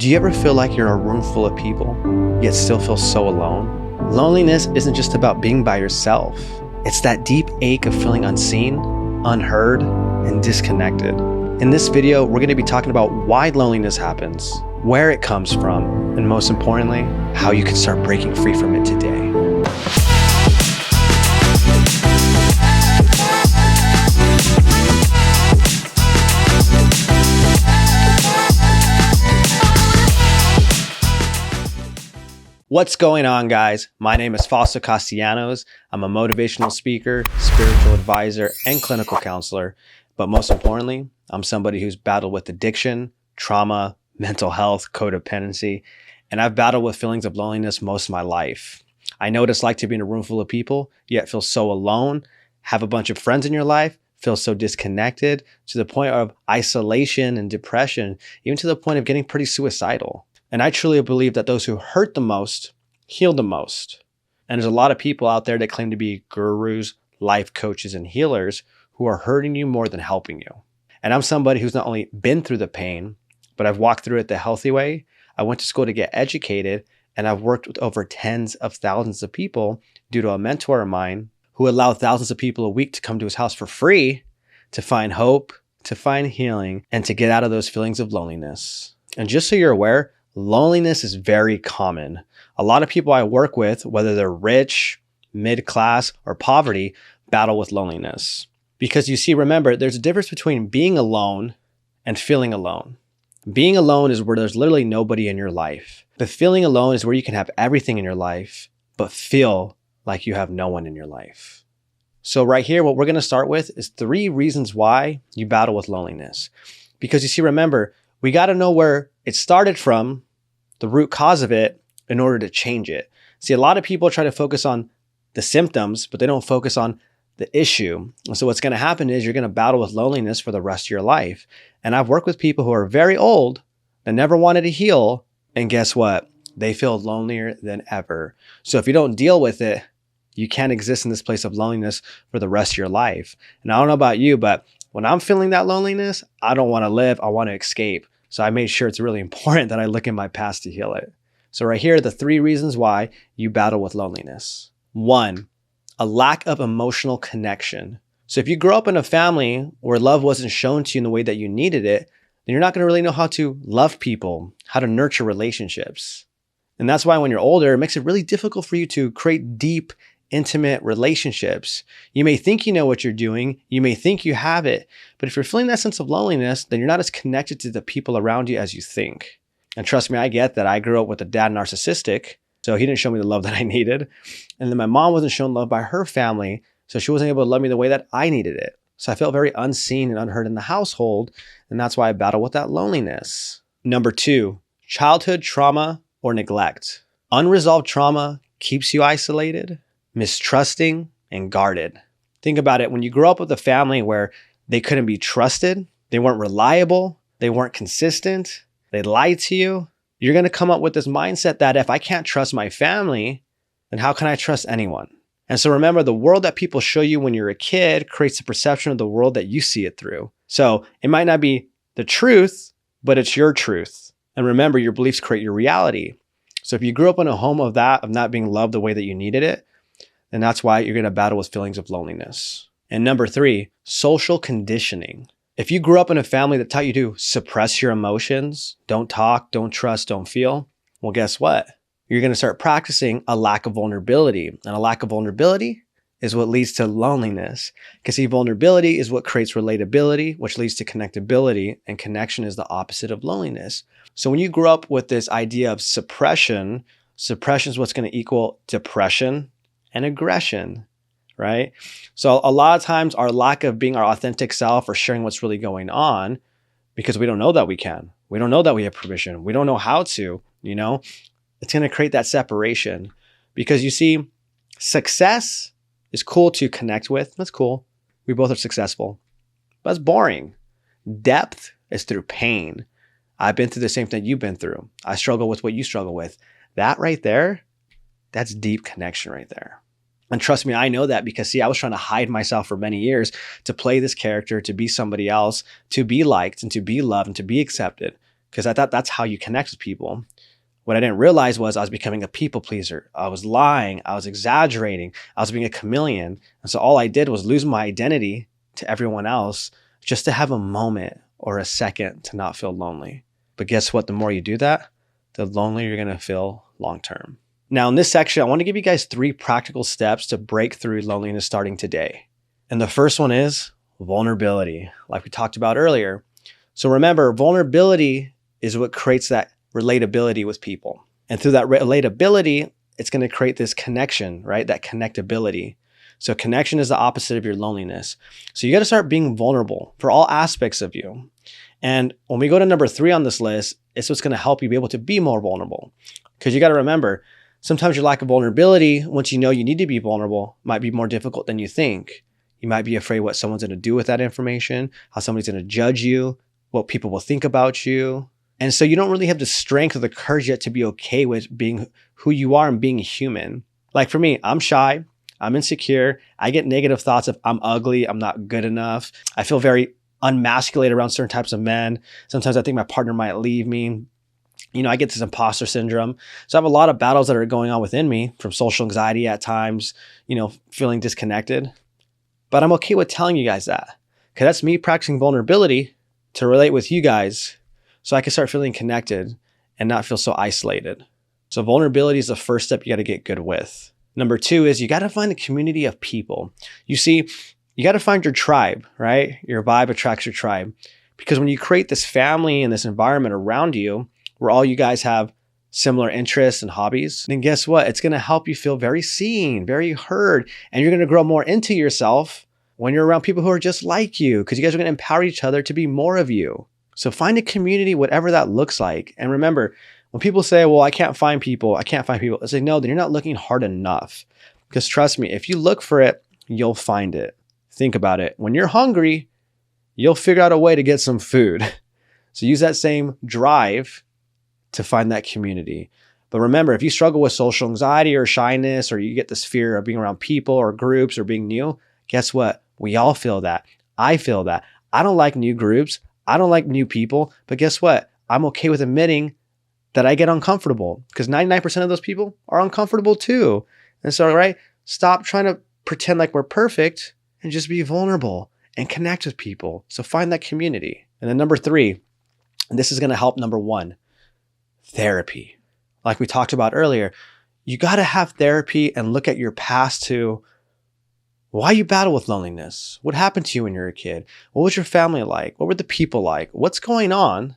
Do you ever feel like you're in a room full of people, yet still feel so alone? Loneliness isn't just about being by yourself. It's that deep ache of feeling unseen, unheard, and disconnected. In this video, we're going to be talking about why loneliness happens, where it comes from, and most importantly, how you can start breaking free from it today. What's going on, guys? My name is Fausto Castellanos. I'm a motivational speaker, spiritual advisor, and clinical counselor. But most importantly, I'm somebody who's battled with addiction, trauma, mental health, codependency, and I've battled with feelings of loneliness most of my life. I know what it's like to be in a room full of people, yet feel so alone, have a bunch of friends in your life, feel so disconnected, to the point of isolation and depression, even to the point of getting pretty suicidal. And I truly believe that those who hurt the most heal the most. And there's a lot of people out there that claim to be gurus, life coaches, and healers who are hurting you more than helping you. And I'm somebody who's not only been through the pain, but I've walked through it the healthy way. I went to school to get educated, and I've worked with over tens of thousands of people due to a mentor of mine who allowed thousands of people a week to come to his house for free to find hope, to find healing, and to get out of those feelings of loneliness. And just so you're aware, loneliness is very common. A lot of people I work with, whether they're rich, mid-class, or poverty, battle with loneliness. Because you see, remember, there's a difference between being alone and feeling alone. Being alone is where there's literally nobody in your life. But feeling alone is where you can have everything in your life, but feel like you have no one in your life. So right here, what we're going to start with is 3 reasons why you battle with loneliness. Because you see, remember, we got to know where it started from, the root cause of it, in order to change it. See, a lot of people try to focus on the symptoms, but they don't focus on the issue. And so what's going to happen is you're going to battle with loneliness for the rest of your life. And I've worked with people who are very old that never wanted to heal. And guess what? They feel lonelier than ever. So if you don't deal with it, you can't exist in this place of loneliness for the rest of your life. And I don't know about you, but when I'm feeling that loneliness, I don't want to live. I want to escape. So I made sure it's really important that I look in my past to heal it. So right here are the 3 reasons why you battle with loneliness. 1, a lack of emotional connection. So if you grow up in a family where love wasn't shown to you in the way that you needed it, then you're not going to really know how to love people, how to nurture relationships. And that's why when you're older, it makes it really difficult for you to create deep, intimate relationships. You may think you know what you're doing. You may think you have it. But if you're feeling that sense of loneliness, then you're not as connected to the people around you as you think. And trust me, I get that. I grew up with a dad narcissistic, so he didn't show me the love that I needed. And then my mom wasn't shown love by her family, so she wasn't able to love me the way that I needed it. So I felt very unseen and unheard in the household, and that's why I battle with that loneliness. Number 2, childhood trauma or neglect. Unresolved trauma keeps you isolated, mistrusting, and guarded. Think about it. When you grow up with a family where they couldn't be trusted, they weren't reliable, they weren't consistent, they lied to you, you're going to come up with this mindset that if I can't trust my family, then how can I trust anyone? And so remember, the world that people show you when you're a kid creates a perception of the world that you see it through. So it might not be the truth, but it's your truth. And remember, your beliefs create your reality. So if you grew up in a home of that, of not being loved the way that you needed it, then that's why you're going to battle with feelings of loneliness. And number 3, social conditioning. If you grew up in a family that taught you to suppress your emotions, don't talk, don't trust, don't feel, well, guess what? You're going to start practicing a lack of vulnerability. And a lack of vulnerability is what leads to loneliness. Because see, vulnerability is what creates relatability, which leads to connectability, and connection is the opposite of loneliness. So when you grow up with this idea of suppression, suppression is what's going to equal depression and aggression, right? So a lot of times our lack of being our authentic self or sharing what's really going on, because we don't know that we can. We don't know that we have permission. We don't know how to, it's going to create that separation. Because you see, success is cool to connect with. That's cool. We both are successful. But it's boring. Depth is through pain. I've been through the same thing you've been through. I struggle with what you struggle with. That right there, that's deep connection right there. And trust me, I know that because see, I was trying to hide myself for many years to play this character, to be somebody else, to be liked and to be loved and to be accepted. because I thought that's how you connect with people. What I didn't realize was I was becoming a people pleaser. I was lying. I was exaggerating. I was being a chameleon. And so all I did was lose my identity to everyone else just to have a moment or a second to not feel lonely. But guess what? The more you do that, the lonelier you're going to feel long term. Now, in this section, I want to give you guys 3 practical steps to break through loneliness starting today. And the first one is vulnerability, like we talked about earlier. So remember, vulnerability is what creates that relatability with people. And through that relatability, it's going to create this connection, right? That connectability. So connection is the opposite of your loneliness. So you got to start being vulnerable for all aspects of you. And when we go to number 3 on this list, it's what's going to help you be able to be more vulnerable. Because you got to remember, sometimes your lack of vulnerability, once you know you need to be vulnerable, might be more difficult than you think. You might be afraid what someone's going to do with that information, how somebody's going to judge you, what people will think about you. And so you don't really have the strength or the courage yet to be okay with being who you are and being human. Like for me, I'm shy, I'm insecure, I get negative thoughts of I'm ugly, I'm not good enough. I feel very unmasculated around certain types of men. Sometimes I think my partner might leave me. I get this imposter syndrome. So I have a lot of battles that are going on within me, from social anxiety at times, feeling disconnected. But I'm okay with telling you guys that, because that's me practicing vulnerability to relate with you guys so I can start feeling connected and not feel so isolated. So vulnerability is the first step you got to get good with. Number 2 is you got to find a community of people. You see, you got to find your tribe, right? Your vibe attracts your tribe. Because when you create this family and this environment around you where all you guys have similar interests and hobbies, then guess what? It's going to help you feel very seen, very heard, and you're going to grow more into yourself when you're around people who are just like you, because you guys are going to empower each other to be more of you. So find a community, whatever that looks like. And remember, when people say, well, I can't find people, I say, no, then you're not looking hard enough. Because trust me, if you look for it, you'll find it. Think about it. When you're hungry, you'll figure out a way to get some food. So use that same drive to find that community. But remember, if you struggle with social anxiety or shyness, or you get this fear of being around people or groups or being new, guess what? We all feel that. I feel that. I don't like new groups. I don't like new people. But guess what? I'm okay with admitting that I get uncomfortable, because 99% of those people are uncomfortable too. And so, right, stop trying to pretend like we're perfect and just be vulnerable and connect with people. So find that community. And then number 3, and this is going to help number 1, therapy. Like we talked about earlier, you got to have therapy and look at your past to why you battle with loneliness. What happened to you when you were a kid? What was your family like? What were the people like? What's going on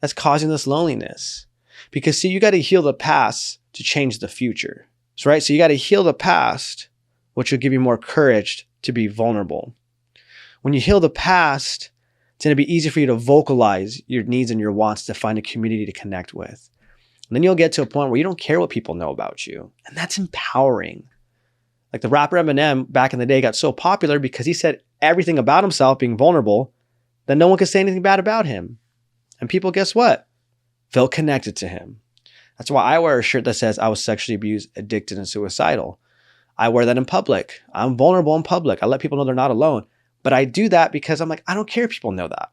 that's causing this loneliness? Because see, you got to heal the past to change the future. So, right? So you got to heal the past, which will give you more courage to be vulnerable. When you heal the past, it's going to be easy for you to vocalize your needs and your wants to find a community to connect with. And then you'll get to a point where you don't care what people know about you. And that's empowering. Like the rapper Eminem back in the day got so popular because he said everything about himself being vulnerable that no one could say anything bad about him. And people, guess what? Felt connected to him. That's why I wear a shirt that says I was sexually abused, addicted, and suicidal. I wear that in public. I'm vulnerable in public. I let people know they're not alone. But I do that because I'm like, I don't care if people know that.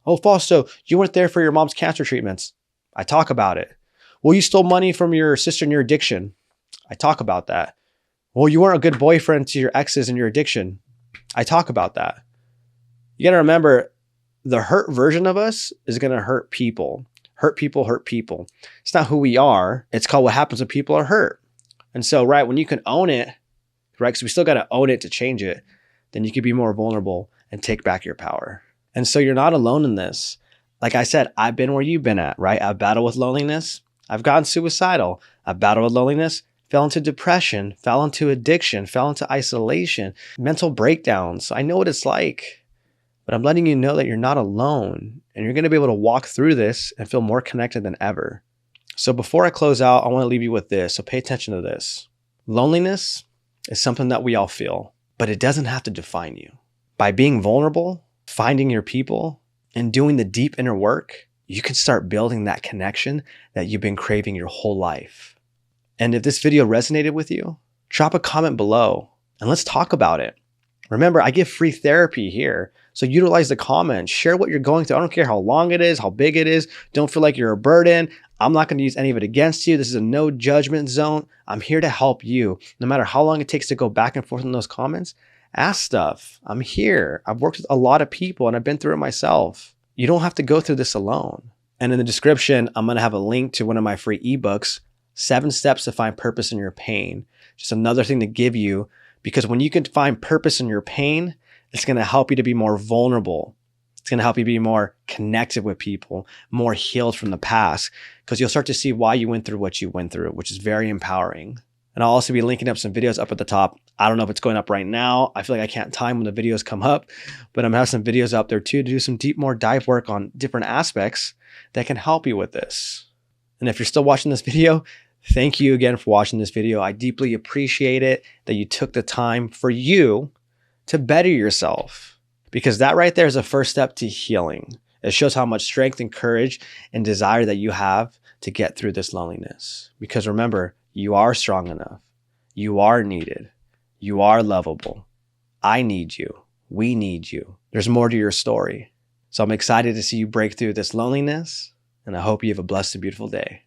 Oh, Fausto, you weren't there for your mom's cancer treatments. I talk about it. Well, you stole money from your sister in your addiction. I talk about that. Well, you weren't a good boyfriend to your exes in your addiction. I talk about that. You got to remember, the hurt version of us is going to hurt people. Hurt people hurt people. It's not who we are. It's called what happens when people are hurt. And so, right, when you can own it, right, because we still got to own it to change it, then you can be more vulnerable and take back your power. And so you're not alone in this. Like I said, I've been where you've been at, right? I've battled with loneliness. I've gotten suicidal. I've battled with loneliness, fell into depression, fell into addiction, fell into isolation, mental breakdowns. I know what it's like, but I'm letting you know that you're not alone, and you're going to be able to walk through this and feel more connected than ever. So before I close out, I want to leave you with this. So pay attention to this. Loneliness is something that we all feel, but it doesn't have to define you. By being vulnerable, finding your people, and doing the deep inner work, you can start building that connection that you've been craving your whole life. And if this video resonated with you, drop a comment below and let's talk about it. Remember, I give free therapy here. So utilize the comments, share what you're going through. I don't care how long it is, how big it is. Don't feel like you're a burden. I'm not going to use any of it against you. This is a no judgment zone. I'm here to help you. No matter how long it takes to go back and forth in those comments, ask stuff. I'm here. I've worked with a lot of people and I've been through it myself. You don't have to go through this alone. And in the description, I'm going to have a link to one of my free ebooks, 7 Steps to Find Purpose in Your Pain. Just another thing to give you, because when you can find purpose in your pain, it's going to help you to be more vulnerable. It's going to help you be more connected with people, more healed from the past, because you'll start to see why you went through what you went through, which is very empowering. And I'll also be linking up some videos up at the top. I don't know if it's going up right now. I feel like I can't time when the videos come up, but I'm gonna have some videos up there too to do some more dive work on different aspects that can help you with this. And if you're still watching this video, thank you again for watching this video. I deeply appreciate it that you took the time for you to better yourself, because that right there is a first step to healing. It shows how much strength and courage and desire that you have to get through this loneliness. Because remember, you are strong enough. You are needed. You are lovable. I need you. We need you. There's more to your story. So I'm excited to see you break through this loneliness, and I hope you have a blessed and beautiful day.